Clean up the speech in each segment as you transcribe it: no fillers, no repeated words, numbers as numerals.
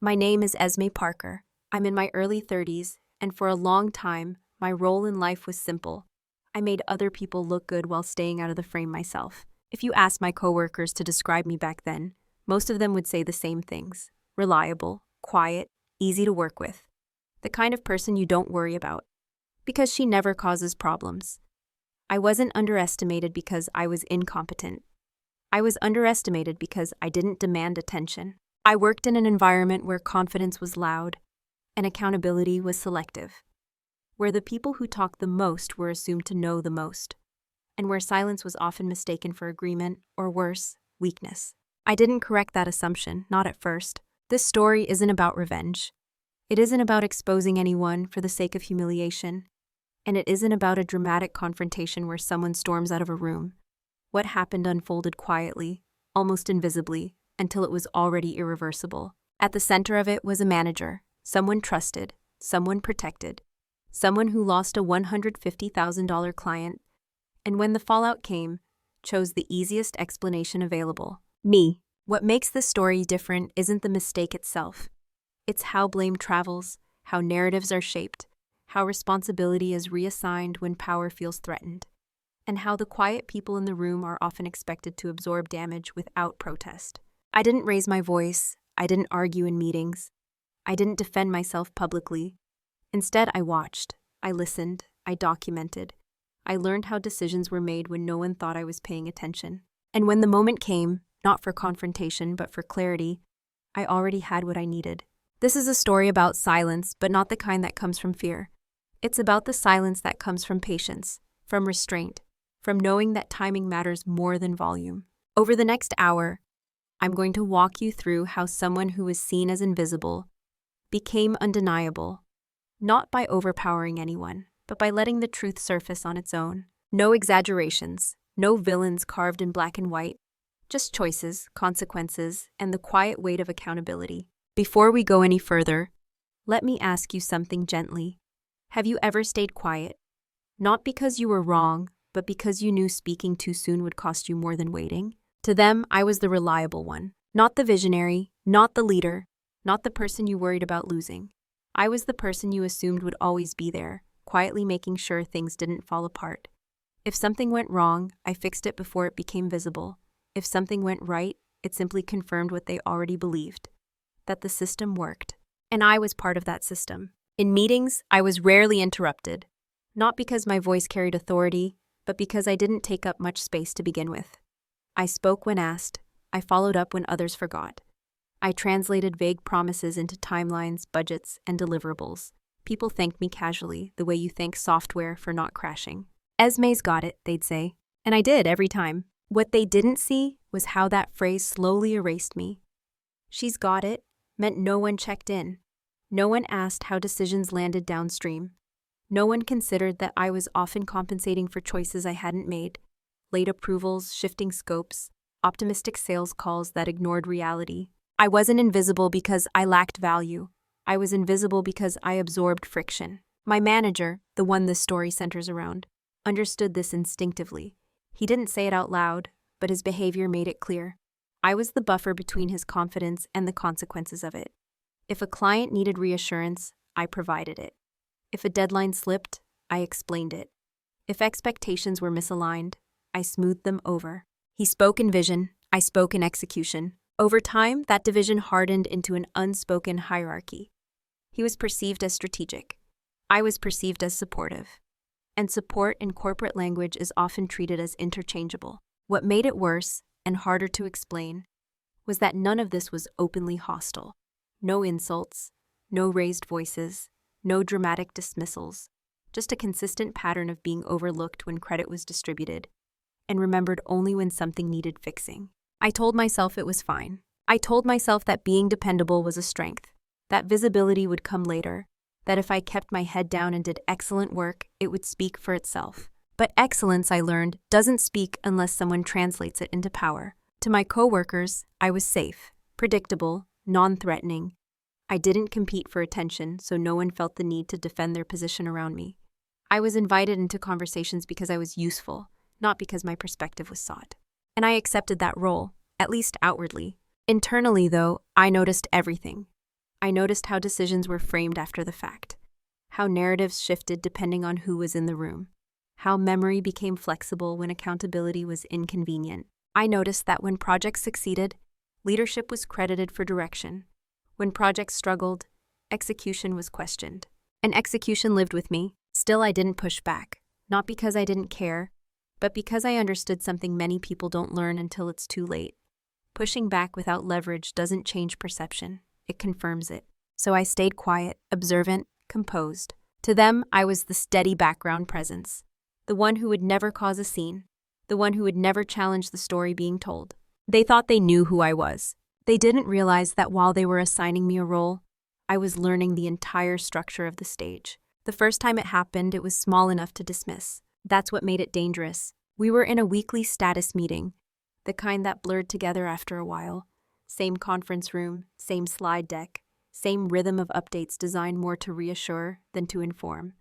My name is Esme Parker. I'm in my early 30s, and for a long time, my role in life was simple. I made other people look good while staying out of the frame myself. If you asked my coworkers to describe me back then, most of them would say the same things. Reliable, quiet, easy to work with. The kind of person you don't worry about, because she never causes problems. I wasn't underestimated because I was incompetent. I was underestimated because I didn't demand attention. I worked in an environment where confidence was loud and accountability was selective, where the people who talked the most were assumed to know the most, and where silence was often mistaken for agreement or worse, weakness. I didn't correct that assumption, not at first. This story isn't about revenge. It isn't about exposing anyone for the sake of humiliation, and it isn't about a dramatic confrontation where someone storms out of a room. What happened unfolded quietly, almost invisibly, until it was already irreversible. At the center of it was a manager, someone trusted, someone protected, someone who lost a $150,000 client, and when the fallout came, chose the easiest explanation available: me. What makes this story different isn't the mistake itself. It's how blame travels, how narratives are shaped, how responsibility is reassigned when power feels threatened, and how the quiet people in the room are often expected to absorb damage without protest. I didn't raise my voice. I didn't argue in meetings. I didn't defend myself publicly. Instead, I watched. I listened. I documented. I learned how decisions were made when no one thought I was paying attention. And when the moment came, not for confrontation, but for clarity, I already had what I needed. This is a story about silence, but not the kind that comes from fear. It's about the silence that comes from patience, from restraint, from knowing that timing matters more than volume. Over the next hour, I'm going to walk you through how someone who was seen as invisible became undeniable, not by overpowering anyone, but by letting the truth surface on its own. No exaggerations, no villains carved in black and white, just choices, consequences, and the quiet weight of accountability. Before we go any further, let me ask you something gently. Have you ever stayed quiet? Not because you were wrong, but because you knew speaking too soon would cost you more than waiting? To them, I was the reliable one. Not the visionary, not the leader, not the person you worried about losing. I was the person you assumed would always be there, quietly making sure things didn't fall apart. If something went wrong, I fixed it before it became visible. If something went right, it simply confirmed what they already believed, that the system worked. And I was part of that system. In meetings, I was rarely interrupted, not because my voice carried authority, but because I didn't take up much space to begin with. I spoke when asked. I followed up when others forgot. I translated vague promises into timelines, budgets, and deliverables. People thanked me casually, the way you thank software for not crashing. Esme's got it, they'd say. And I did every time. What they didn't see was how that phrase slowly erased me. She's got it meant no one checked in. No one asked how decisions landed downstream. No one considered that I was often compensating for choices I hadn't made. Late approvals, shifting scopes, optimistic sales calls that ignored reality. I wasn't invisible because I lacked value. I was invisible because I absorbed friction. My manager, the one this story centers around, understood this instinctively. He didn't say it out loud, but his behavior made it clear. I was the buffer between his confidence and the consequences of it. If a client needed reassurance, I provided it. If a deadline slipped, I explained it. If expectations were misaligned, I smoothed them over. He spoke in vision, I spoke in execution. Over time, that division hardened into an unspoken hierarchy. He was perceived as strategic. I was perceived as supportive. And support in corporate language is often treated as interchangeable. What made it worse, and harder to explain, was that none of this was openly hostile. No insults, no raised voices, no dramatic dismissals, just a consistent pattern of being overlooked when credit was distributed, and remembered only when something needed fixing. I told myself it was fine. I told myself that being dependable was a strength, that visibility would come later, that if I kept my head down and did excellent work, it would speak for itself. But excellence, I learned, doesn't speak unless someone translates it into power. To my coworkers, I was safe, predictable, non-threatening. I didn't compete for attention, so no one felt the need to defend their position around me. I was invited into conversations because I was useful, not because my perspective was sought. And I accepted that role, at least outwardly. Internally, though, I noticed everything. I noticed how decisions were framed after the fact, how narratives shifted depending on who was in the room, how memory became flexible when accountability was inconvenient. I noticed that when projects succeeded, leadership was credited for direction. When projects struggled, execution was questioned. And execution lived with me. Still, I didn't push back, not because I didn't care, but because I understood something many people don't learn until it's too late. Pushing back without leverage doesn't change perception, it confirms it. So I stayed quiet, observant, composed. To them, I was the steady background presence, the one who would never cause a scene, the one who would never challenge the story being told. They thought they knew who I was. They didn't realize that while they were assigning me a role, I was learning the entire structure of the stage. The first time it happened, it was small enough to dismiss. That's what made it dangerous. We were in a weekly status meeting, the kind that blurred together after a while. Same conference room, same slide deck, same rhythm of updates designed more to reassure than to inform.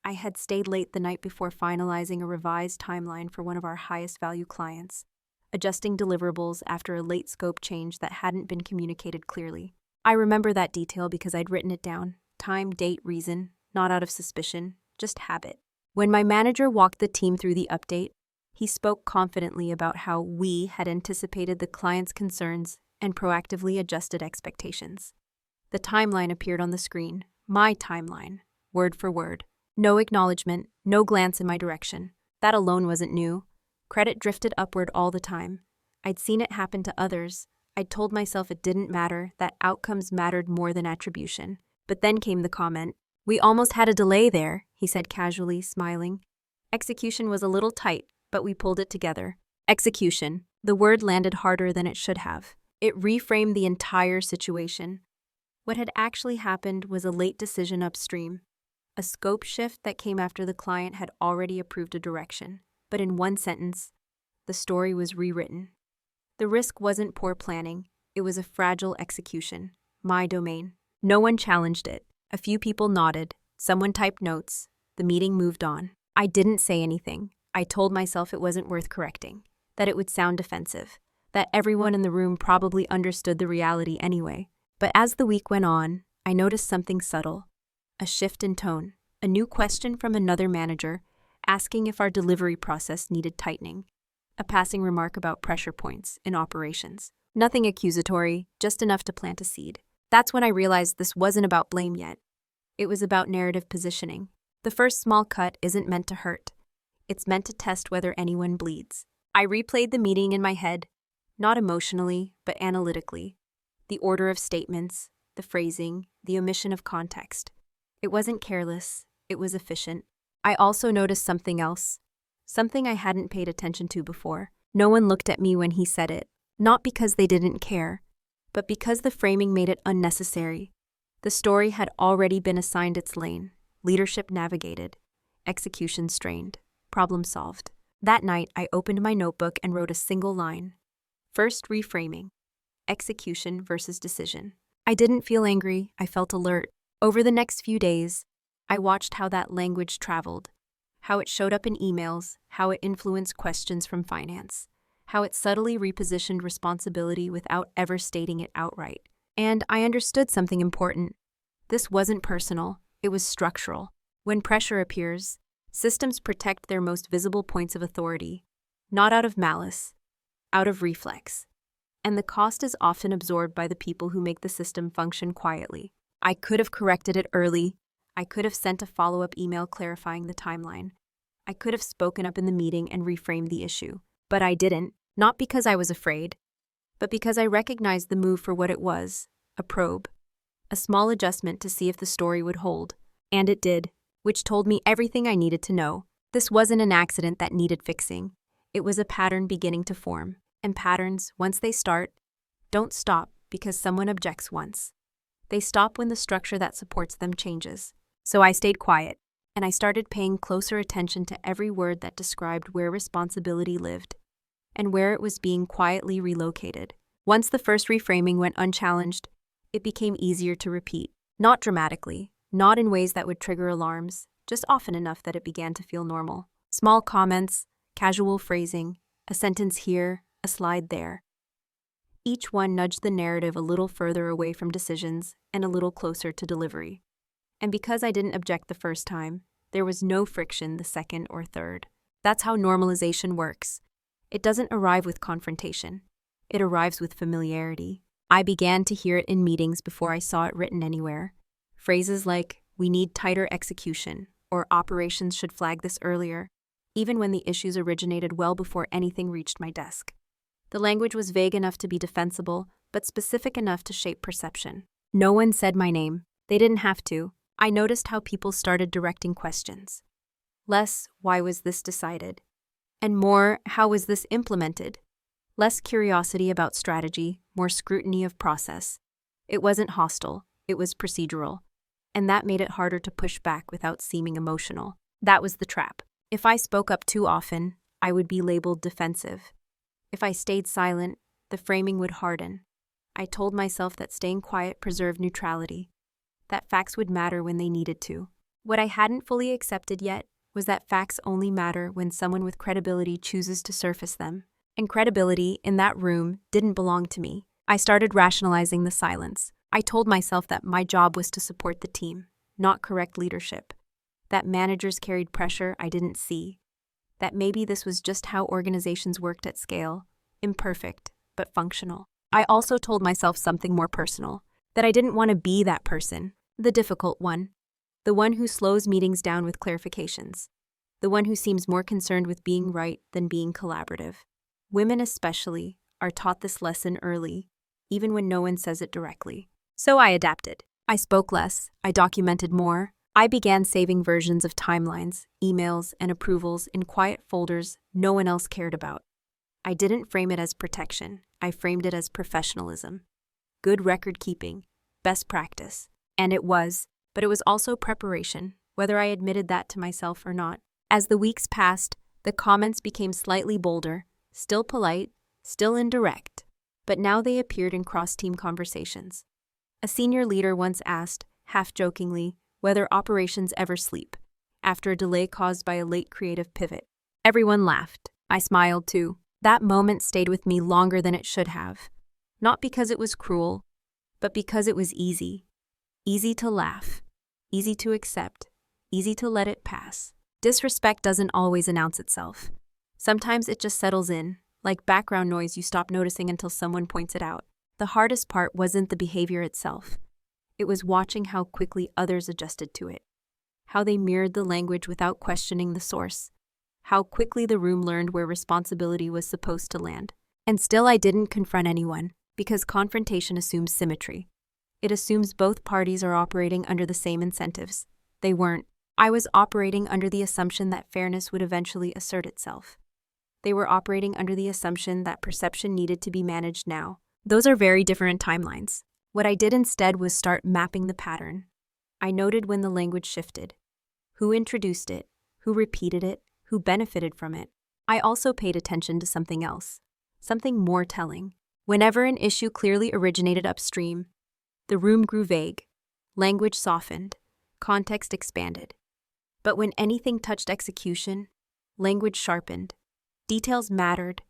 I had stayed late the night before finalizing a revised timeline for one of our highest value clients, adjusting deliverables after a late scope change that hadn't been communicated clearly. I remember that detail because I'd written it down. Time, date, reason, not out of suspicion, just habit. When my manager walked the team through the update, he spoke confidently about how we had anticipated the client's concerns and proactively adjusted expectations. The timeline appeared on the screen, my timeline, word for word. No acknowledgement, no glance in my direction. That alone wasn't new. Credit drifted upward all the time. I'd seen it happen to others. I'd told myself it didn't matter, that outcomes mattered more than attribution. But then came the comment. "We almost had a delay there," he said casually, smiling. Execution was a little tight, but we pulled it together. Execution. The word landed harder than it should have. It reframed the entire situation. What had actually happened was a late decision upstream, a scope shift that came after the client had already approved a direction. But in one sentence, the story was rewritten. The risk wasn't poor planning, it was a fragile execution. My domain. No one challenged it. A few people nodded, someone typed notes, the meeting moved on. I didn't say anything. I told myself it wasn't worth correcting, that it would sound defensive, that everyone in the room probably understood the reality anyway. But as the week went on, I noticed something subtle. A shift in tone, a new question from another manager, asking if our delivery process needed tightening. A passing remark about pressure points in operations. Nothing accusatory, just enough to plant a seed. That's when I realized this wasn't about blame yet. It was about narrative positioning. The first small cut isn't meant to hurt. It's meant to test whether anyone bleeds. I replayed the meeting in my head, not emotionally, but analytically. The order of statements, the phrasing, the omission of context. It wasn't careless, it was efficient. I also noticed something else, something I hadn't paid attention to before. No one looked at me when he said it, not because they didn't care, but because the framing made it unnecessary. The story had already been assigned its lane, leadership navigated, execution strained, problem solved. That night, I opened my notebook and wrote a single line. First reframing, execution versus decision. I didn't feel angry, I felt alert. Over the next few days, I watched how that language traveled, how it showed up in emails, how it influenced questions from finance, how it subtly repositioned responsibility without ever stating it outright. And I understood something important. This wasn't personal, it was structural. When pressure appears, systems protect their most visible points of authority, not out of malice, out of reflex. And the cost is often absorbed by the people who make the system function quietly. I could have corrected it early. I could have sent a follow-up email clarifying the timeline. I could have spoken up in the meeting and reframed the issue. But I didn't, not because I was afraid, but because I recognized the move for what it was, a probe. A small adjustment to see if the story would hold. And it did, which told me everything I needed to know. This wasn't an accident that needed fixing. It was a pattern beginning to form. And patterns, once they start, don't stop because someone objects once. They stop when the structure that supports them changes. So I stayed quiet, and I started paying closer attention to every word that described where responsibility lived and where it was being quietly relocated. Once the first reframing went unchallenged, it became easier to repeat. Not dramatically, not in ways that would trigger alarms, just often enough that it began to feel normal. Small comments, casual phrasing, a sentence here, a slide there. Each one nudged the narrative a little further away from decisions and a little closer to delivery. And because I didn't object the first time, there was no friction the second or third. That's how normalization works. It doesn't arrive with confrontation. It arrives with familiarity. I began to hear it in meetings before I saw it written anywhere. Phrases like, "We need tighter execution," or "operations should flag this earlier," even when the issues originated well before anything reached my desk. The language was vague enough to be defensible, but specific enough to shape perception. No one said my name. They didn't have to. I noticed how people started directing questions. Less, "Why was this decided?" And more, "How was this implemented?" Less curiosity about strategy, more scrutiny of process. It wasn't hostile, it was procedural. And that made it harder to push back without seeming emotional. That was the trap. If I spoke up too often, I would be labeled defensive. If I stayed silent, the framing would harden. I told myself that staying quiet preserved neutrality, that facts would matter when they needed to. What I hadn't fully accepted yet was that facts only matter when someone with credibility chooses to surface them. And credibility in that room didn't belong to me. I started rationalizing the silence. I told myself that my job was to support the team, not correct leadership. That managers carried pressure I didn't see. That maybe this was just how organizations worked at scale, imperfect, but functional. I also told myself something more personal, that I didn't want to be that person, the difficult one, the one who slows meetings down with clarifications, the one who seems more concerned with being right than being collaborative. Women especially are taught this lesson early, even when no one says it directly. So I adapted. I spoke less, I documented more. I began saving versions of timelines, emails, and approvals in quiet folders no one else cared about. I didn't frame it as protection, I framed it as professionalism. Good record keeping, best practice. And it was, but it was also preparation, whether I admitted that to myself or not. As the weeks passed, the comments became slightly bolder, still polite, still indirect, but now they appeared in cross-team conversations. A senior leader once asked, half-jokingly, whether operations ever sleep, after a delay caused by a late creative pivot. Everyone laughed. I smiled too. That moment stayed with me longer than it should have. Not because it was cruel, but because it was easy. Easy to laugh, easy to accept, easy to let it pass. Disrespect doesn't always announce itself. Sometimes it just settles in, like background noise you stop noticing until someone points it out. The hardest part wasn't the behavior itself. It was watching how quickly others adjusted to it, how they mirrored the language without questioning the source, how quickly the room learned where responsibility was supposed to land. And still I didn't confront anyone, because confrontation assumes symmetry. It assumes both parties are operating under the same incentives. They weren't. I was operating under the assumption that fairness would eventually assert itself. They were operating under the assumption that perception needed to be managed now. Those are very different timelines. What I did instead was start mapping the pattern. I noted when the language shifted, who introduced it, who repeated it, who benefited from it. I also paid attention to something else, something more telling. Whenever an issue clearly originated upstream, the room grew vague, language softened, context expanded. But when anything touched execution, language sharpened, details mattered,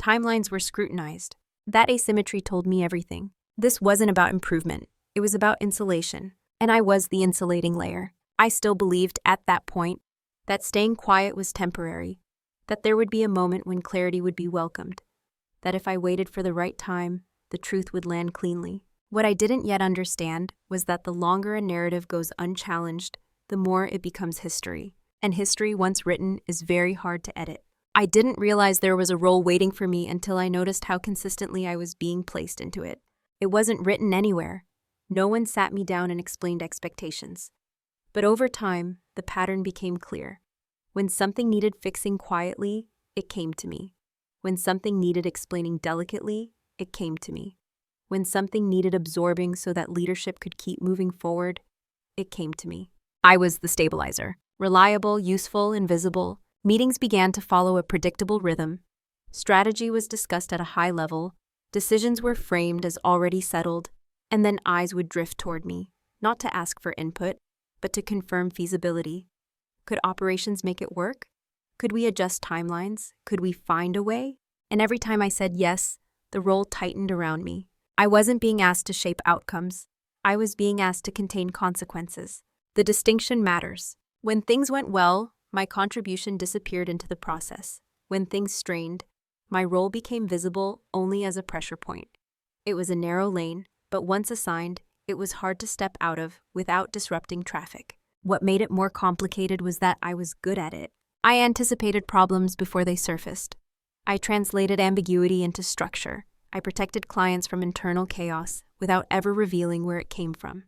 timelines were scrutinized. That asymmetry told me everything. This wasn't about improvement, it was about insulation, and I was the insulating layer. I still believed at that point that staying quiet was temporary, that there would be a moment when clarity would be welcomed, that if I waited for the right time, the truth would land cleanly. What I didn't yet understand was that the longer a narrative goes unchallenged, the more it becomes history. And history, once written, is very hard to edit. I didn't realize there was a role waiting for me until I noticed how consistently I was being placed into it. It wasn't written anywhere. No one sat me down and explained expectations. But over time, the pattern became clear. When something needed fixing quietly, it came to me. When something needed explaining delicately, it came to me. When something needed absorbing so that leadership could keep moving forward, it came to me. I was the stabilizer. Reliable, useful, invisible. Meetings began to follow a predictable rhythm. Strategy was discussed at a high level. Decisions were framed as already settled. And then eyes would drift toward me, not to ask for input, but to confirm feasibility. Could operations make it work? Could we adjust timelines? Could we find a way? And every time I said yes, The role tightened around me. I wasn't being asked to shape outcomes. I was being asked to contain consequences. The distinction matters. When things went well, my contribution disappeared into the process. When things strained, my role became visible only as a pressure point. It was a narrow lane, but once assigned, it was hard to step out of without disrupting traffic. What made it more complicated was that I was good at it. I anticipated problems before they surfaced. I translated ambiguity into structure. I protected clients from internal chaos without ever revealing where it came from.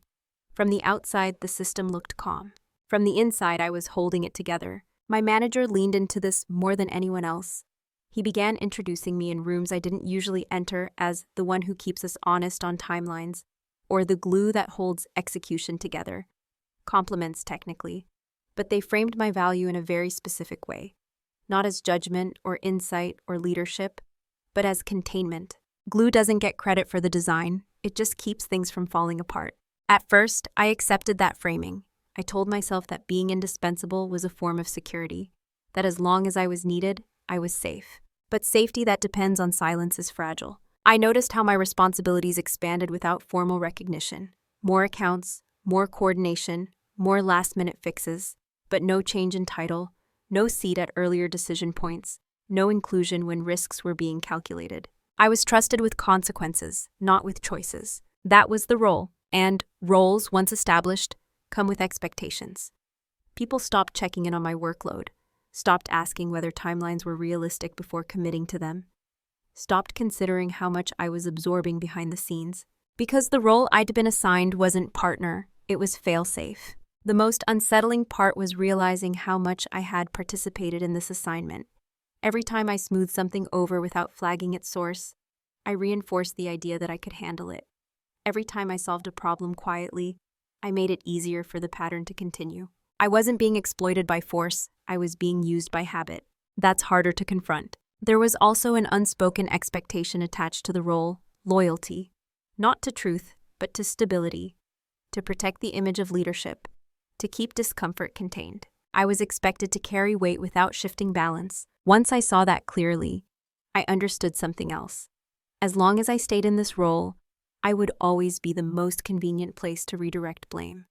From the outside, the system looked calm. From the inside, I was holding it together. My manager leaned into this more than anyone else. He began introducing me in rooms I didn't usually enter as the one who keeps us honest on timelines, or the glue that holds execution together. Compliments, technically, but they framed my value in a very specific way. Not as judgment or insight or leadership, but as containment. Glue doesn't get credit for the design, it just keeps things from falling apart. At first, I accepted that framing. I told myself that being indispensable was a form of security, that as long as I was needed, I was safe. But safety that depends on silence is fragile. I noticed how my responsibilities expanded without formal recognition. More accounts, more coordination, more last-minute fixes, but no change in title, no seat at earlier decision points, no inclusion when risks were being calculated. I was trusted with consequences, not with choices. That was the role, and roles, once established, come with expectations. People stopped checking in on my workload, stopped asking whether timelines were realistic before committing to them, stopped considering how much I was absorbing behind the scenes. Because the role I'd been assigned wasn't partner, it was fail-safe. The most unsettling part was realizing how much I had participated in this assignment. Every time I smoothed something over without flagging its source, I reinforced the idea that I could handle it. Every time I solved a problem quietly, I made it easier for the pattern to continue. I wasn't being exploited by force, I was being used by habit. That's harder to confront. There was also an unspoken expectation attached to the role, loyalty. Not to truth, but to stability. To protect the image of leadership. To keep discomfort contained. I was expected to carry weight without shifting balance. Once I saw that clearly, I understood something else. As long as I stayed in this role, I would always be the most convenient place to redirect blame.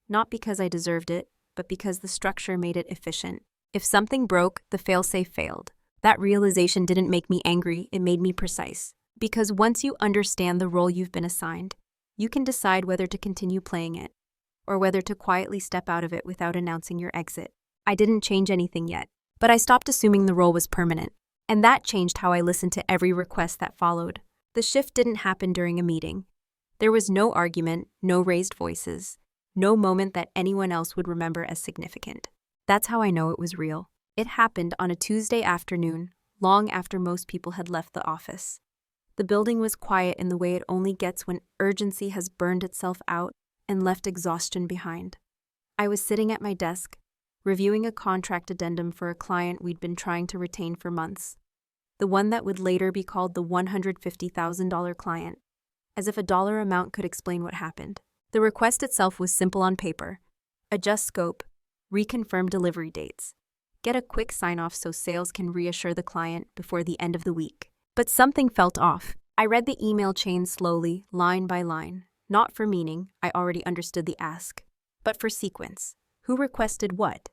Not because I deserved it, but because the structure made it efficient. If something broke, the failsafe failed. That realization didn't make me angry, it made me precise. Because once you understand the role you've been assigned, you can decide whether to continue playing it, or whether to quietly step out of it without announcing your exit. I didn't change anything yet, but I stopped assuming the role was permanent. And that changed how I listened to every request that followed. The shift didn't happen during a meeting. There was no argument, no raised voices, no moment that anyone else would remember as significant. That's how I know it was real. It happened on a Tuesday afternoon, long after most people had left the office. The building was quiet in the way it only gets when urgency has burned itself out and left exhaustion behind. I was sitting at my desk, reviewing a contract addendum for a client we'd been trying to retain for months. The one that would later be called the $150,000 client, as if a dollar amount could explain what happened. The request itself was simple on paper. Adjust scope, reconfirm delivery dates, get a quick sign-off so sales can reassure the client before the end of the week. But something felt off. I read the email chain slowly, line by line. Not for meaning, I already understood the ask, but for sequence. Who requested what?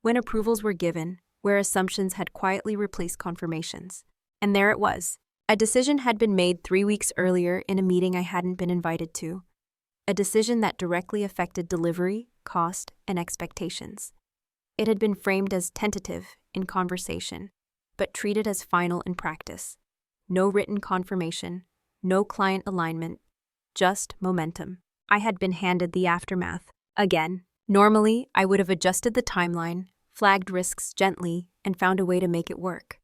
When approvals were given, where assumptions had quietly replaced confirmations. And there it was. A decision had been made 3 weeks earlier in a meeting I hadn't been invited to. A decision that directly affected delivery, cost, and expectations. It had been framed as tentative in conversation, but treated as final in practice. No written confirmation, no client alignment, just momentum. I had been handed the aftermath. Again. Normally, I would have adjusted the timeline, flagged risks gently, and found a way to make it work.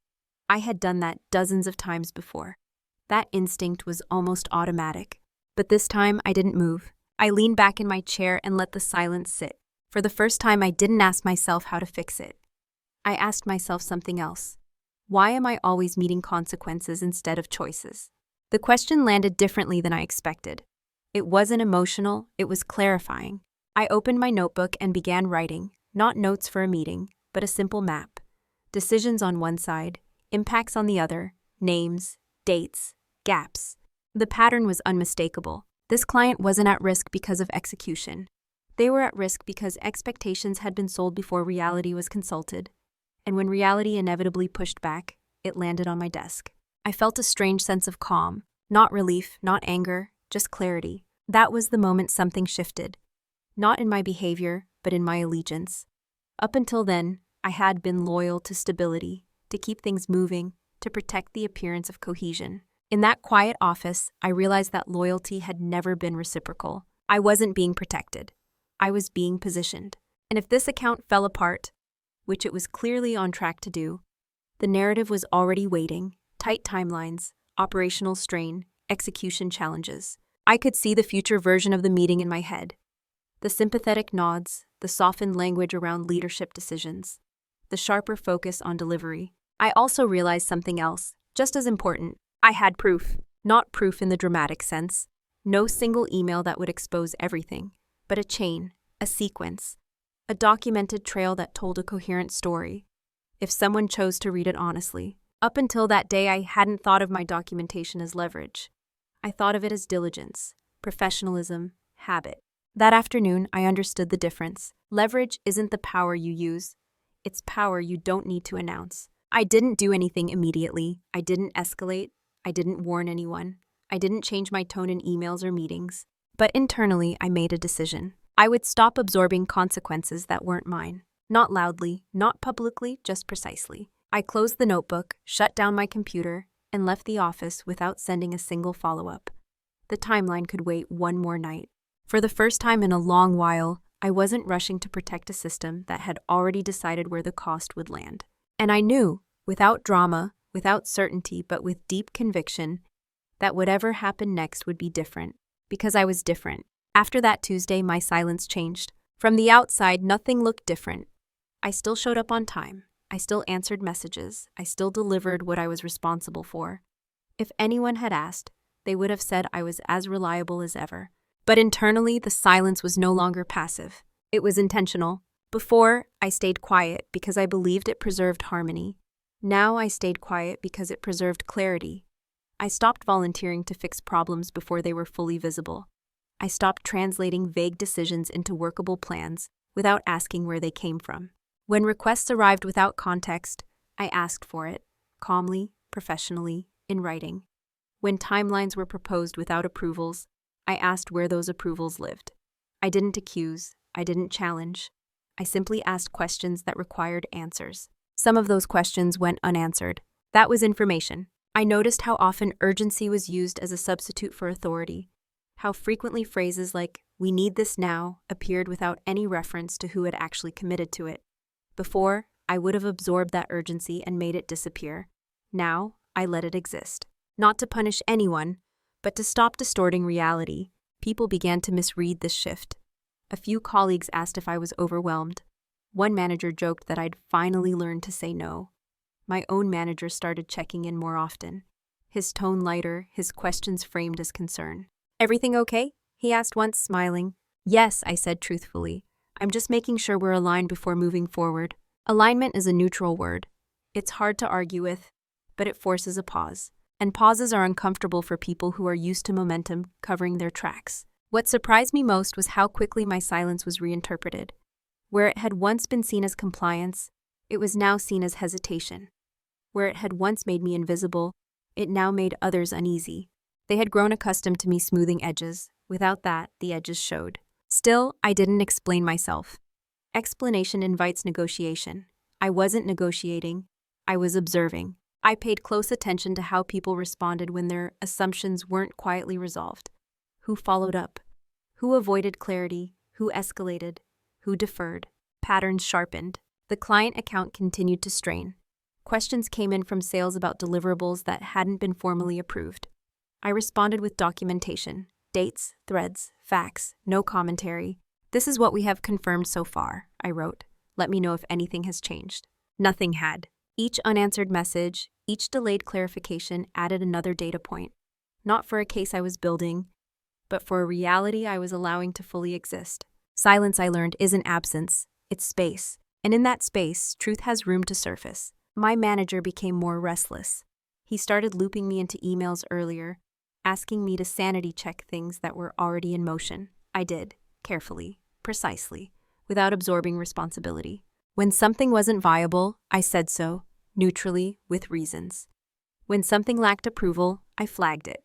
I had done that dozens of times before. That instinct was almost automatic. But this time, I didn't move. I leaned back in my chair and let the silence sit. For the first time, I didn't ask myself how to fix it. I asked myself something else. Why am I always meeting consequences instead of choices? The question landed differently than I expected. It wasn't emotional, it was clarifying. I opened my notebook and began writing, not notes for a meeting, but a simple map. Decisions on one side, impacts on the other, names, dates, gaps. The pattern was unmistakable. This client wasn't at risk because of execution. They were at risk because expectations had been sold before reality was consulted. And when reality inevitably pushed back, it landed on my desk. I felt a strange sense of calm. Not relief, not anger, just clarity. That was the moment something shifted. Not in my behavior, but in my allegiance. Up until then, I had been loyal to stability, to keep things moving, to protect the appearance of cohesion. In that quiet office, I realized that loyalty had never been reciprocal. I wasn't being protected. I was being positioned. And if this account fell apart, which it was clearly on track to do, the narrative was already waiting: tight timelines, operational strain, execution challenges. I could see the future version of the meeting in my head. The sympathetic nods, the softened language around leadership decisions, the sharper focus on delivery. I also realized something else, just as important. I had proof. Not proof in the dramatic sense. No single email that would expose everything, but a chain, a sequence, a documented trail that told a coherent story, if someone chose to read it honestly. Up until that day, I hadn't thought of my documentation as leverage. I thought of it as diligence, professionalism, habit. That afternoon, I understood the difference. Leverage isn't the power you use. It's power you don't need to announce. I didn't do anything immediately. I didn't escalate. I didn't warn anyone. I didn't change my tone in emails or meetings. But internally, I made a decision. I would stop absorbing consequences that weren't mine. Not loudly, not publicly, just precisely. I closed the notebook, shut down my computer, and left the office without sending a single follow-up. The timeline could wait one more night. For the first time in a long while, I wasn't rushing to protect a system that had already decided where the cost would land. And I knew, without drama, without certainty, but with deep conviction, that whatever happened next would be different, because I was different. After that Tuesday, my silence changed. From the outside, nothing looked different. I still showed up on time. I still answered messages. I still delivered what I was responsible for. If anyone had asked, they would have said I was as reliable as ever. But internally, the silence was no longer passive. It was intentional. Before, I stayed quiet because I believed it preserved harmony. Now I stayed quiet because it preserved clarity. I stopped volunteering to fix problems before they were fully visible. I stopped translating vague decisions into workable plans without asking where they came from. When requests arrived without context, I asked for it, calmly, professionally, in writing. When timelines were proposed without approvals, I asked where those approvals lived. I didn't accuse, I didn't challenge. I simply asked questions that required answers. Some of those questions went unanswered. That was information. I noticed how often urgency was used as a substitute for authority, how frequently phrases like, "we need this now," appeared without any reference to who had actually committed to it. Before, I would have absorbed that urgency and made it disappear. Now, I let it exist. Not to punish anyone, but to stop distorting reality. People began to misread this shift. A few colleagues asked if I was overwhelmed. One manager joked that I'd finally learned to say no. My own manager started checking in more often. His tone lighter, his questions framed as concern. "Everything okay?" he asked once, smiling. "Yes," I said truthfully. "I'm just making sure we're aligned before moving forward." Alignment is a neutral word. It's hard to argue with, but it forces a pause. And pauses are uncomfortable for people who are used to momentum covering their tracks. What surprised me most was how quickly my silence was reinterpreted. Where it had once been seen as compliance, it was now seen as hesitation. Where it had once made me invisible, it now made others uneasy. They had grown accustomed to me smoothing edges. Without that, the edges showed. Still, I didn't explain myself. Explanation invites negotiation. I wasn't negotiating. I was observing. I paid close attention to how people responded when their assumptions weren't quietly resolved. Who followed up? Who avoided clarity? Who escalated? Who deferred? Patterns sharpened. The client account continued to strain. Questions came in from sales about deliverables that hadn't been formally approved. I responded with documentation, dates, threads, facts, no commentary. "This is what we have confirmed so far," I wrote. "Let me know if anything has changed." Nothing had. Each unanswered message, each delayed clarification added another data point. Not for a case I was building, but for a reality I was allowing to fully exist. Silence, I learned, isn't absence, it's space. And in that space, truth has room to surface. My manager became more restless. He started looping me into emails earlier, asking me to sanity check things that were already in motion. I did, carefully, precisely, without absorbing responsibility. When something wasn't viable, I said so, neutrally, with reasons. When something lacked approval, I flagged it.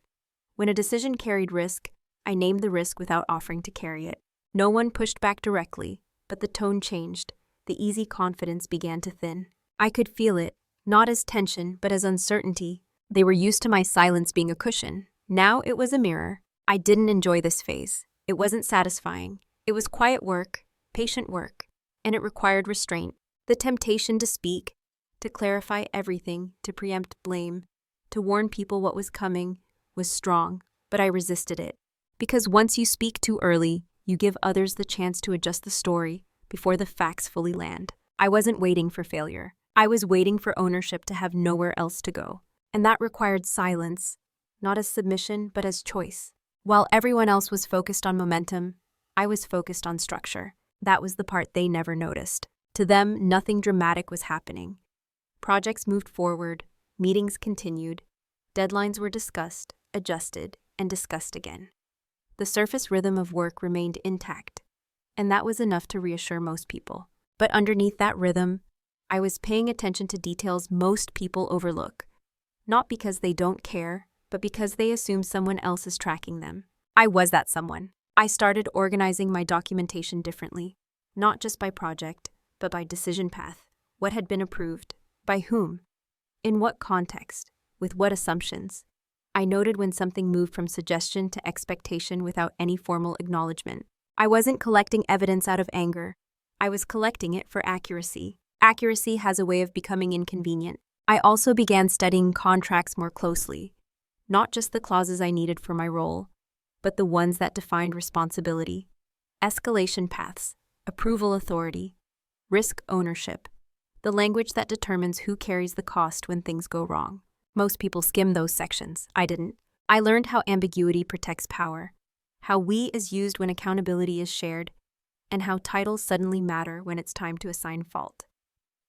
When a decision carried risk, I named the risk without offering to carry it. No one pushed back directly, but the tone changed. The easy confidence began to thin. I could feel it, not as tension, but as uncertainty. They were used to my silence being a cushion. Now it was a mirror. I didn't enjoy this phase. It wasn't satisfying. It was quiet work, patient work, and it required restraint. The temptation to speak, to clarify everything, to preempt blame, to warn people what was coming, was strong, but I resisted it. Because once you speak too early, you give others the chance to adjust the story before the facts fully land. I wasn't waiting for failure. I was waiting for ownership to have nowhere else to go. And that required silence, not as submission, but as choice. While everyone else was focused on momentum, I was focused on structure. That was the part they never noticed. To them, nothing dramatic was happening. Projects moved forward, meetings continued, deadlines were discussed, adjusted, and discussed again. The surface rhythm of work remained intact, and that was enough to reassure most people. But underneath that rhythm, I was paying attention to details most people overlook, not because they don't care, but because they assume someone else is tracking them. I was that someone. I started organizing my documentation differently, not just by project, but by decision path. What had been approved? By whom? In what context? With what assumptions? I noted when something moved from suggestion to expectation without any formal acknowledgement. I wasn't collecting evidence out of anger. I was collecting it for accuracy. Accuracy has a way of becoming inconvenient. I also began studying contracts more closely, not just the clauses I needed for my role, but the ones that defined responsibility, escalation paths, approval authority, risk ownership, the language that determines who carries the cost when things go wrong. Most people skim those sections. I didn't. I learned how ambiguity protects power, how we is used when accountability is shared, and how titles suddenly matter when it's time to assign fault.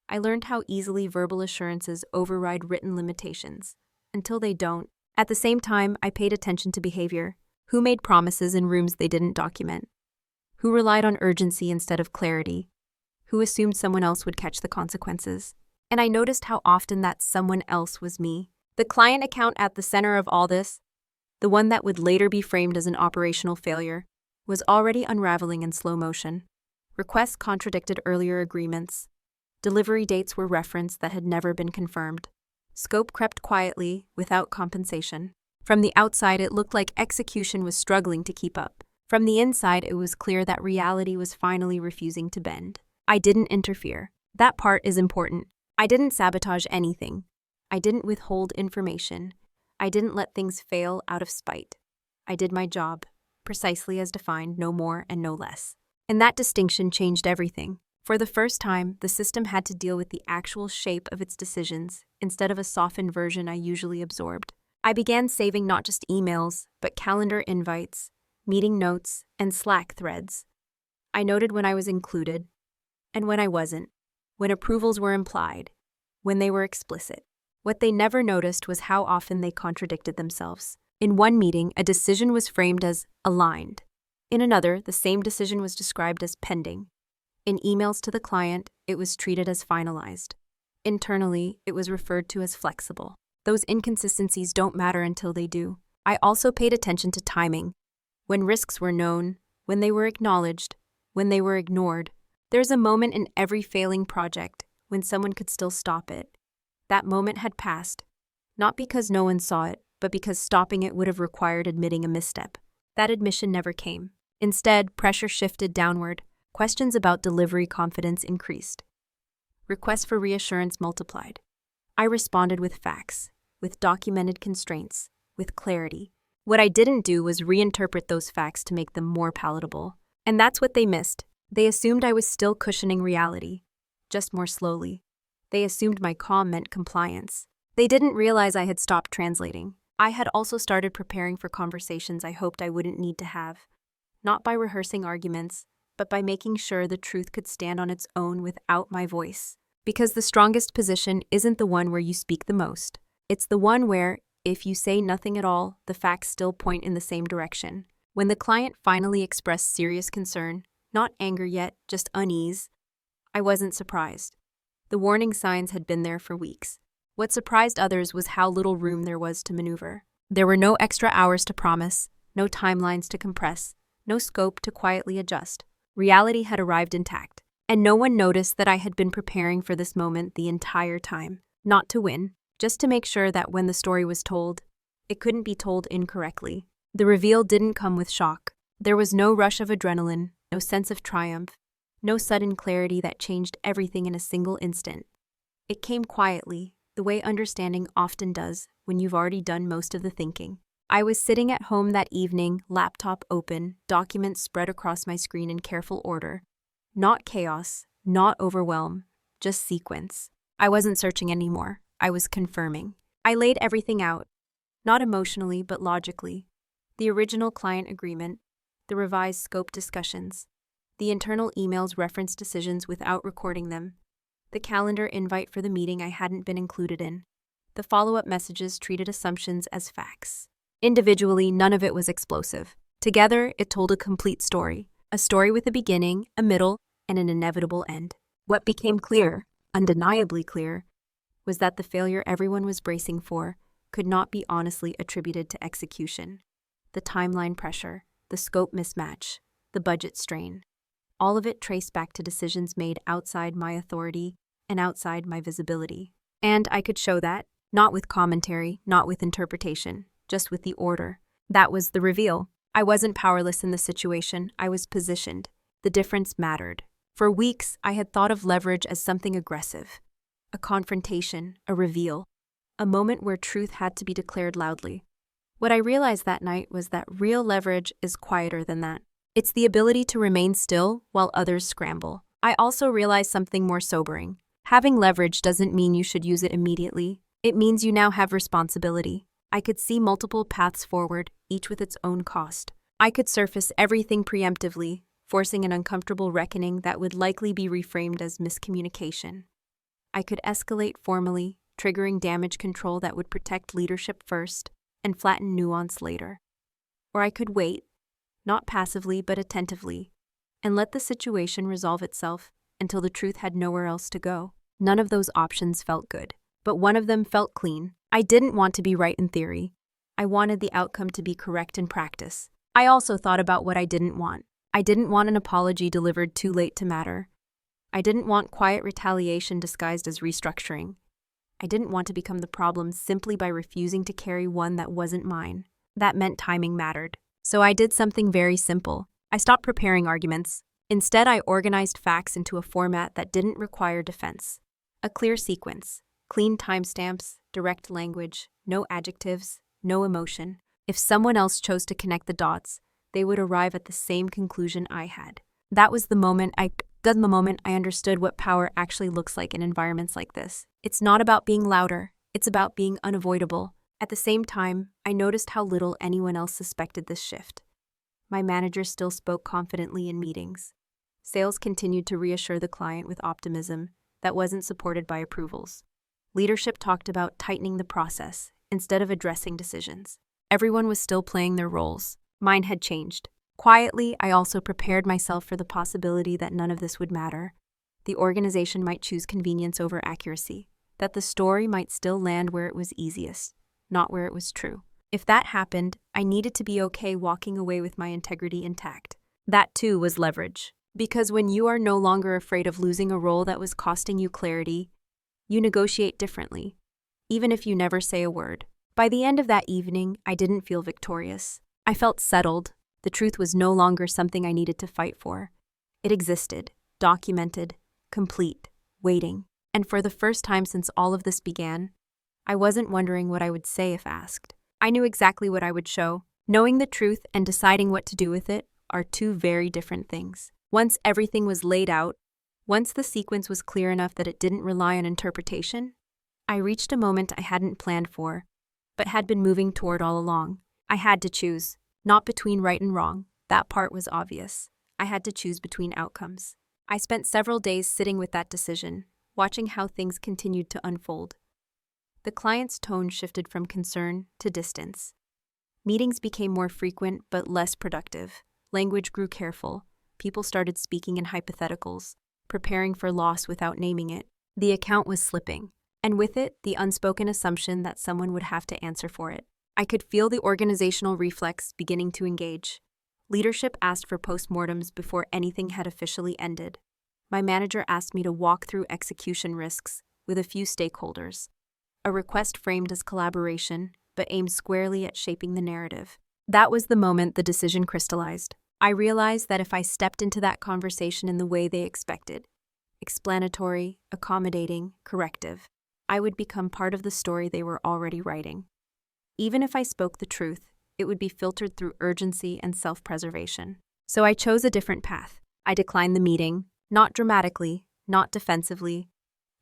I learned how easily verbal assurances override written limitations, until they don't. At the same time, I paid attention to behavior. Who made promises in rooms they didn't document? Who relied on urgency instead of clarity? Who assumed someone else would catch the consequences? And I noticed how often that someone else was me. The client account at the center of all this, the one that would later be framed as an operational failure, was already unraveling in slow motion. Requests contradicted earlier agreements. Delivery dates were referenced that had never been confirmed. Scope crept quietly, without compensation. From the outside, it looked like execution was struggling to keep up. From the inside, it was clear that reality was finally refusing to bend. I didn't interfere. That part is important. I didn't sabotage anything. I didn't withhold information. I didn't let things fail out of spite. I did my job, precisely as defined, no more and no less. And that distinction changed everything. For the first time, the system had to deal with the actual shape of its decisions, instead of a softened version I usually absorbed. I began saving not just emails, but calendar invites, meeting notes, and Slack threads. I noted when I was included, and when I wasn't, when approvals were implied, when they were explicit. What they never noticed was how often they contradicted themselves. In one meeting, a decision was framed as aligned. In another, the same decision was described as pending. In emails to the client, it was treated as finalized. Internally, it was referred to as flexible. Those inconsistencies don't matter until they do. I also paid attention to timing. When risks were known, when they were acknowledged, when they were ignored. There's a moment in every failing project when someone could still stop it. That moment had passed, not because no one saw it, but because stopping it would have required admitting a misstep. That admission never came. Instead, pressure shifted downward. Questions about delivery confidence increased. Requests for reassurance multiplied. I responded with facts, with documented constraints, with clarity. What I didn't do was reinterpret those facts to make them more palatable. And that's what they missed. They assumed I was still cushioning reality, just more slowly. They assumed my calm meant compliance. They didn't realize I had stopped translating. I had also started preparing for conversations I hoped I wouldn't need to have, not by rehearsing arguments, but by making sure the truth could stand on its own without my voice. Because the strongest position isn't the one where you speak the most. It's the one where, if you say nothing at all, the facts still point in the same direction. When the client finally expressed serious concern, not anger yet, just unease, I wasn't surprised. The warning signs had been there for weeks. What surprised others was how little room there was to maneuver. There were no extra hours to promise, no timelines to compress, no scope to quietly adjust. Reality had arrived intact, and no one noticed that I had been preparing for this moment the entire time. Not to win, just to make sure that when the story was told, it couldn't be told incorrectly. The reveal didn't come with shock. There was no rush of adrenaline, no sense of triumph, no sudden clarity that changed everything in a single instant. It came quietly, the way understanding often does when you've already done most of the thinking. I was sitting at home that evening, laptop open, documents spread across my screen in careful order. Not chaos, not overwhelm, just sequence. I wasn't searching anymore. I was confirming. I laid everything out, not emotionally but logically. The original client agreement, the revised scope discussions, the internal emails referenced decisions without recording them, the calendar invite for the meeting I hadn't been included in, the follow-up messages treated assumptions as facts. Individually, none of it was explosive. Together, it told a complete story. A story with a beginning, a middle, and an inevitable end. What became clear, undeniably clear, was that the failure everyone was bracing for could not be honestly attributed to execution. The timeline pressure, the scope mismatch, the budget strain, all of it traced back to decisions made outside my authority and outside my visibility. And I could show that, not with commentary, not with interpretation, just with the order. That was the reveal. I wasn't powerless in the situation, I was positioned. The difference mattered. For weeks, I had thought of leverage as something aggressive. A confrontation, a reveal, a moment where truth had to be declared loudly. What I realized that night was that real leverage is quieter than that. It's the ability to remain still while others scramble. I also realized something more sobering. Having leverage doesn't mean you should use it immediately. It means you now have responsibility. I could see multiple paths forward, each with its own cost. I could surface everything preemptively, forcing an uncomfortable reckoning that would likely be reframed as miscommunication. I could escalate formally, triggering damage control that would protect leadership first and flatten nuance later. Or I could wait, not passively but attentively, and let the situation resolve itself until the truth had nowhere else to go. None of those options felt good, but one of them felt clean. I didn't want to be right in theory. I wanted the outcome to be correct in practice. I also thought about what I didn't want. I didn't want an apology delivered too late to matter. I didn't want quiet retaliation disguised as restructuring. I didn't want to become the problem simply by refusing to carry one that wasn't mine. That meant timing mattered. So I did something very simple. I stopped preparing arguments. Instead, I organized facts into a format that didn't require defense. A clear sequence, clean timestamps, direct language, no adjectives, no emotion. If someone else chose to connect the dots, they would arrive at the same conclusion I had. That was the moment I understood what power actually looks like in environments like this. It's not about being louder, it's about being unavoidable. At the same time, I noticed how little anyone else suspected this shift. My manager still spoke confidently in meetings. Sales continued to reassure the client with optimism that wasn't supported by approvals. Leadership talked about tightening the process instead of addressing decisions. Everyone was still playing their roles. Mine had changed. Quietly, I also prepared myself for the possibility that none of this would matter. The organization might choose convenience over accuracy, that the story might still land where it was easiest, not where it was true. If that happened, I needed to be okay walking away with my integrity intact. That too was leverage. Because when you are no longer afraid of losing a role that was costing you clarity, you negotiate differently, even if you never say a word. By the end of that evening, I didn't feel victorious. I felt settled. The truth was no longer something I needed to fight for. It existed, documented, complete, waiting. And for the first time since all of this began, I wasn't wondering what I would say if asked. I knew exactly what I would show. Knowing the truth and deciding what to do with it are two very different things. Once everything was laid out, once the sequence was clear enough that it didn't rely on interpretation, I reached a moment I hadn't planned for, but had been moving toward all along. I had to choose. Not between right and wrong, that part was obvious. I had to choose between outcomes. I spent several days sitting with that decision, watching how things continued to unfold. The client's tone shifted from concern to distance. Meetings became more frequent but less productive. Language grew careful. People started speaking in hypotheticals, preparing for loss without naming it. The account was slipping, and with it, the unspoken assumption that someone would have to answer for it. I could feel the organizational reflex beginning to engage. Leadership asked for postmortems before anything had officially ended. My manager asked me to walk through execution risks with a few stakeholders. A request framed as collaboration, but aimed squarely at shaping the narrative. That was the moment the decision crystallized. I realized that if I stepped into that conversation in the way they expected, explanatory, accommodating, corrective, I would become part of the story they were already writing. Even if I spoke the truth, it would be filtered through urgency and self-preservation. So I chose a different path. I declined the meeting, not dramatically, not defensively.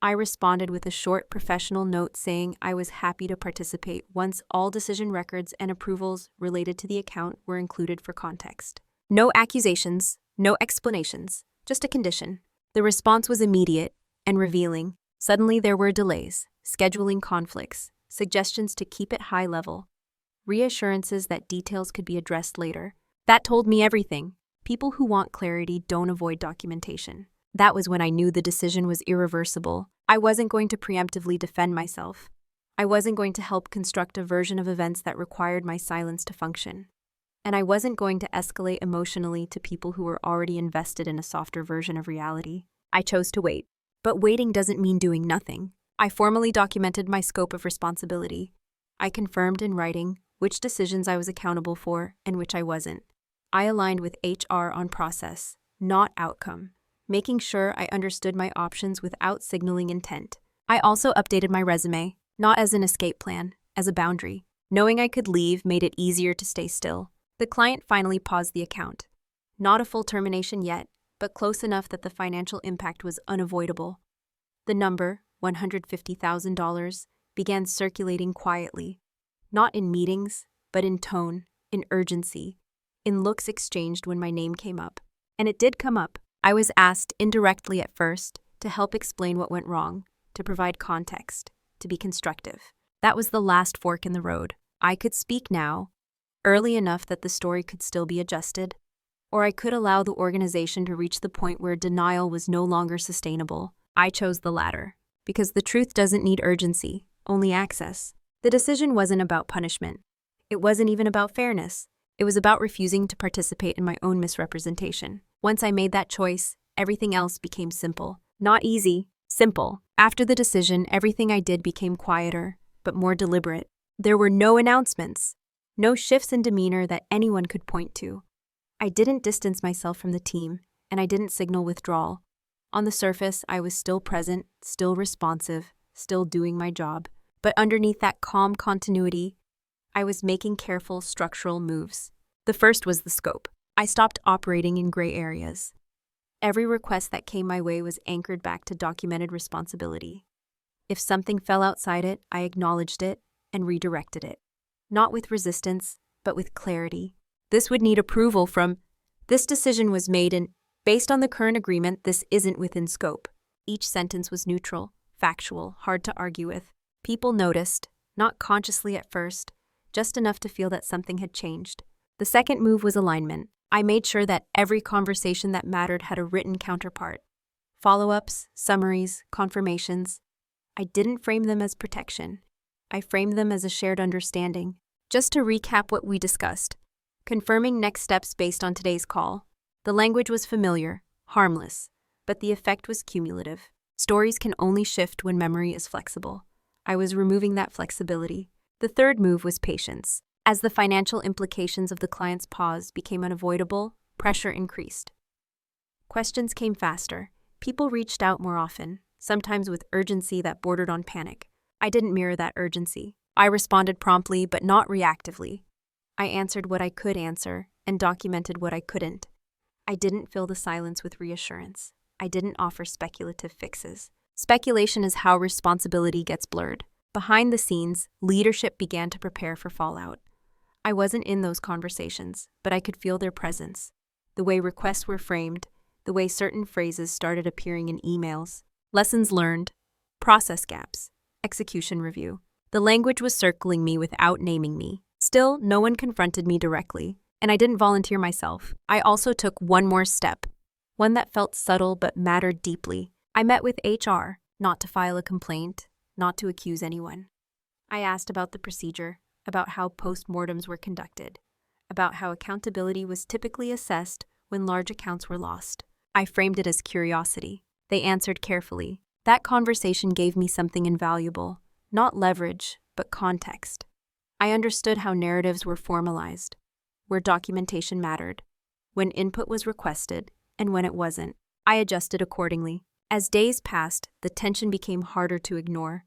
I responded with a short professional note saying I was happy to participate once all decision records and approvals related to the account were included for context. No accusations, no explanations, just a condition. The response was immediate and revealing. Suddenly there were delays, scheduling conflicts, suggestions to keep it high level, reassurances that details could be addressed later. That told me everything. People who want clarity don't avoid documentation. That was when I knew the decision was irreversible. I wasn't going to preemptively defend myself. I wasn't going to help construct a version of events that required my silence to function. And I wasn't going to escalate emotionally to people who were already invested in a softer version of reality. I chose to wait. But waiting doesn't mean doing nothing. I formally documented my scope of responsibility. I confirmed in writing which decisions I was accountable for and which I wasn't. I aligned with HR on process, not outcome, making sure I understood my options without signaling intent. I also updated my resume, not as an escape plan, as a boundary. Knowing I could leave made it easier to stay still. The client finally paused the account. Not a full termination yet, but close enough that the financial impact was unavoidable. The number, $150,000, began circulating quietly, not in meetings, but in tone, in urgency, in looks exchanged when my name came up. And it did come up. I was asked indirectly at first to help explain what went wrong, to provide context, to be constructive. That was the last fork in the road. I could speak now, early enough that the story could still be adjusted, or I could allow the organization to reach the point where denial was no longer sustainable. I chose the latter, because the truth doesn't need urgency, only access. The decision wasn't about punishment. It wasn't even about fairness. It was about refusing to participate in my own misrepresentation. Once I made that choice, everything else became simple. Not easy, simple. After the decision, everything I did became quieter, but more deliberate. There were no announcements, no shifts in demeanor that anyone could point to. I didn't distance myself from the team, and I didn't signal withdrawal. On the surface, I was still present, still responsive, still doing my job. But underneath that calm continuity, I was making careful structural moves. The first was the scope. I stopped operating in gray areas. Every request that came my way was anchored back to documented responsibility. If something fell outside it, I acknowledged it and redirected it. Not with resistance, but with clarity. This would need approval from, this decision was made and, based on the current agreement, this isn't within scope. Each sentence was neutral, factual, hard to argue with. People noticed, not consciously at first, just enough to feel that something had changed. The second move was alignment. I made sure that every conversation that mattered had a written counterpart. Follow-ups, summaries, confirmations. I didn't frame them as protection. I framed them as a shared understanding. Just to recap what we discussed. Confirming next steps based on today's call. The language was familiar, harmless, but the effect was cumulative. Stories can only shift when memory is flexible. I was removing that flexibility. The third move was patience. As the financial implications of the client's pause became unavoidable, pressure increased. Questions came faster. People reached out more often, sometimes with urgency that bordered on panic. I didn't mirror that urgency. I responded promptly, but not reactively. I answered what I could answer and documented what I couldn't. I didn't fill the silence with reassurance. I didn't offer speculative fixes. Speculation is how responsibility gets blurred. Behind the scenes, leadership began to prepare for fallout. I wasn't in those conversations, but I could feel their presence. The way requests were framed, the way certain phrases started appearing in emails. Lessons learned, process gaps, execution review. The language was circling me without naming me. Still, no one confronted me directly, and I didn't volunteer myself. I also took one more step, one that felt subtle but mattered deeply. I met with HR, not to file a complaint, not to accuse anyone. I asked about the procedure, about how postmortems were conducted, about how accountability was typically assessed when large accounts were lost. I framed it as curiosity. They answered carefully. That conversation gave me something invaluable, not leverage, but context. I understood how narratives were formalized, where documentation mattered, when input was requested, and when it wasn't. I adjusted accordingly. As days passed, the tension became harder to ignore.